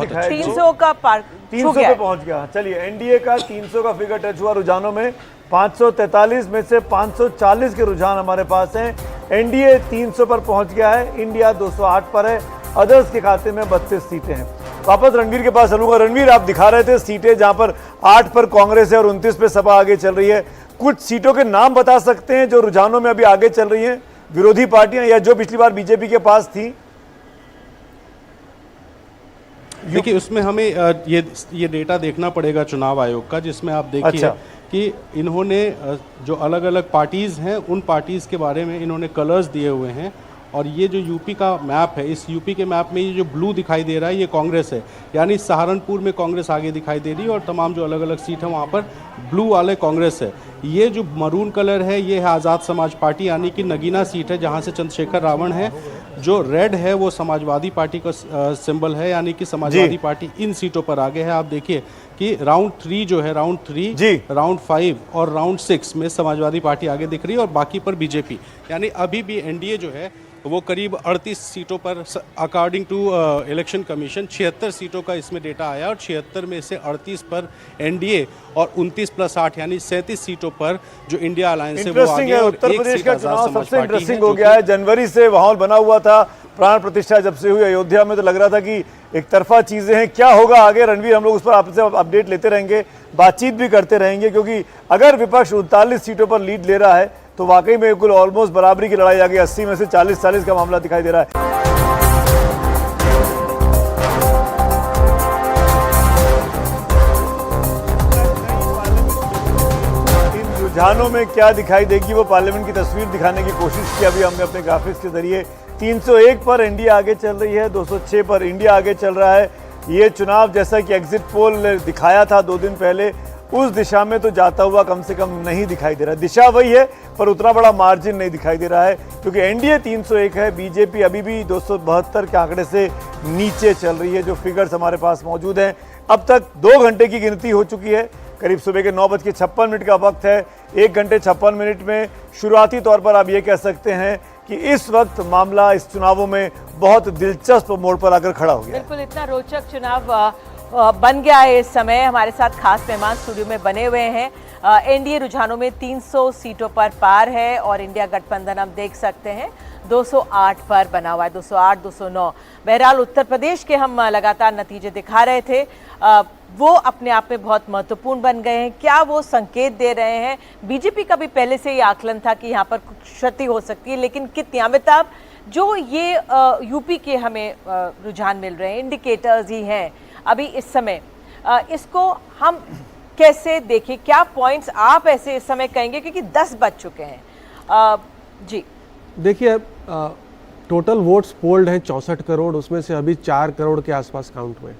दिखाया 300 का पार 300 पे पहुंच गया। चलिए, एनडीए का 300 का फिगर टच हुआ रुझानों में। 543 में से 540 के रुझान हमारे पास हैं। एनडीए 300 पर पहुंच गया है, इंडिया 208 पर है, अदर्स के खाते में 32 सीटें हैं। वापस रणवीर के पास चलूंगा। रणवीर, आप दिखा रहे थे सीटें जहां पर 8 पर कांग्रेस है और 29 पे सपा आगे चल रही है। कुछ सीटों के नाम बता सकते हैं जो रुझानों में अभी आगे चल रही हैं, विरोधी पार्टियां या जो पिछली बार बीजेपी के पास थी? देखिए, उसमें हमें ये डेटा देखना पड़ेगा चुनाव आयोग का, जिसमें आप देखिए कि इन्होंने जो अलग अलग पार्टीज़ हैं उन पार्टीज़ के बारे में इन्होंने कलर्स दिए हुए हैं। और ये जो यूपी का मैप है, इस यूपी के मैप में ये जो ब्लू दिखाई दे रहा है ये कांग्रेस है, यानी सहारनपुर में कांग्रेस आगे दिखाई दे रही है और तमाम जो अलग अलग सीट है वहाँ पर ब्लू वाले कांग्रेस है। ये जो मरून कलर है ये है आज़ाद समाज पार्टी, यानी कि नगीना सीट है जहाँ से चंद्रशेखर रावण है। जो रेड है वो समाजवादी पार्टी का सिंबल है, यानी कि समाजवादी पार्टी इन सीटों पर आगे है। आप देखिए कि राउंड 3 जो है, राउंड 3, राउंड 5 और राउंड 6 में समाजवादी पार्टी आगे दिख रही है और बाकी पर बीजेपी। यानी अभी भी एनडीए जो है वो करीब 38 सीटों पर, अकॉर्डिंग टू इलेक्शन कमीशन 76 सीटों का इसमें डेटा आया और 76 में से 38 पर एनडीए और 29 + 8 यानी 37 सीटों पर जो इंडिया अलायंस है वो आगे है। उत्तर प्रदेश का चुनाव सबसे इंटरेस्टिंग हो गया है। जनवरी से माहौल बना हुआ था, प्राण प्रतिष्ठा जब से हुई अयोध्या में तो लग रहा था कि एक तरफा चीजें हैं। क्या होगा आगे रणवीर, हम लोग उस पर आपसे अपडेट लेते रहेंगे, बातचीत भी करते रहेंगे, क्योंकि अगर विपक्ष 39 सीटों पर लीड ले रहा है तो वाकई में बिल्कुल ऑलमोस्ट बराबरी की लड़ाई आ गई। 80 में से 40-40 का मामला दिखाई दे रहा है। इन रुझानों में क्या दिखाई देगी वो पार्लियामेंट की तस्वीर दिखाने की कोशिश की अभी हमने अपने ग्राफिक्स के जरिए। 301 पर एनडीए आगे चल रही है, 206 पर इंडिया आगे चल रहा है। ये चुनाव जैसा कि एग्जिट पोल ने दिखाया था 2 दिन पहले, उस दिशा में तो जाता हुआ कम से कम नहीं दिखाई दे रहा। दिशा वही है पर उतना बड़ा मार्जिन नहीं दिखाई दे रहा है, क्योंकि एनडीए 301 है, बीजेपी अभी भी 272 के आंकड़े से नीचे चल रही है। जो फिगर्स हमारे पास मौजूद हैं, अब तक 2 घंटे की गिनती हो चुकी है। करीब सुबह के 9:56 का वक्त है। 1 घंटे 56 मिनट में शुरुआती तौर पर आप ये कह सकते हैं कि इस वक्त मामला इस चुनावों में बहुत दिलचस्प मोड़ पर आकर खड़ा हो गया। बिल्कुल, इतना रोचक चुनाव बन गया है इस समय। हमारे साथ खास मेहमान स्टूडियो में बने हुए हैं। एनडीए रुझानों में 300 सीटों पर पार है और इंडिया गठबंधन हम देख सकते हैं 208 पर बना हुआ है, 208, 209। बहरहाल उत्तर प्रदेश के हम लगातार नतीजे दिखा रहे थे, वो अपने आप में बहुत महत्वपूर्ण बन गए हैं। क्या वो संकेत दे रहे हैं? बीजेपी का भी पहले से ये आकलन था कि यहाँ पर कुछ क्षति हो सकती है, लेकिन कितनी अमिताभ जो ये यूपी के हमें रुझान मिल रहे हैं, इंडिकेटर्स ही हैं अभी इस समय, इसको हम कैसे देखें? क्या पॉइंट्स आप ऐसे इस समय कहेंगे, क्योंकि 10 बज चुके हैं? जी देखिए, टोटल वोट्स पोल्ड हैं 64 करोड़, उसमें से अभी 4 करोड़ के आसपास काउंट हुए।